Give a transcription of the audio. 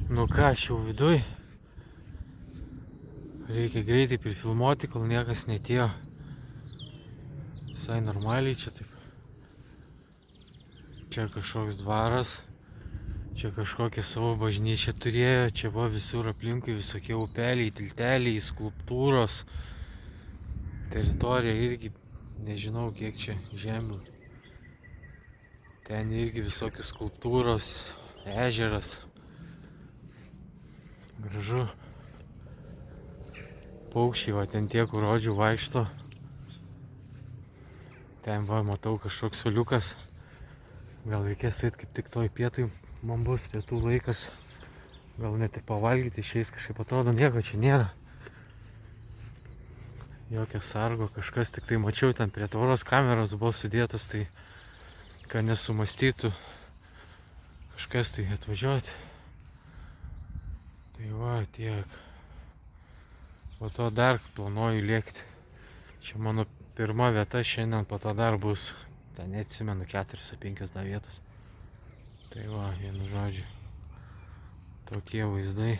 Nu ką, aš jau viduj. Reikia greitai prifilmuoti, kol niekas netėjo. Visai normaliai čia taip. Čia kažkoks dvaras. Čia kažkokią savo bažnyčią turėjo. Čia buvo visur aplinkui visokie upeliai, tilteliai, skulptūros. Teritorija irgi nežinau kiek čia žemių. Ten irgi visokios skulptūros, ežeras. Gražu. Paukščiai, va ten tie, kur rodžiau, vaikšto. Ten va, matau kažkoks soliukas. Gal reikės eit kaip tik toj pietui, man bus pietų laikas. Gal net ir pavalgyti išeis, kažkaip atrodo, nieko čia nėra. Jokio sargo, kažkas tik tai mačiau, ten prie tvoros kameros buvo sudėtas, tai kad nesumastytų kažkas tai atvažiuoti. Tai va, tiek. Po to dar planuoju lėkti. Čia mano pirma vieta šiandien, po to dar bus, ten neatsimenu, 4 ar 5 dar vietos. Tai va, vienu žodžiu, tokie vaizdai.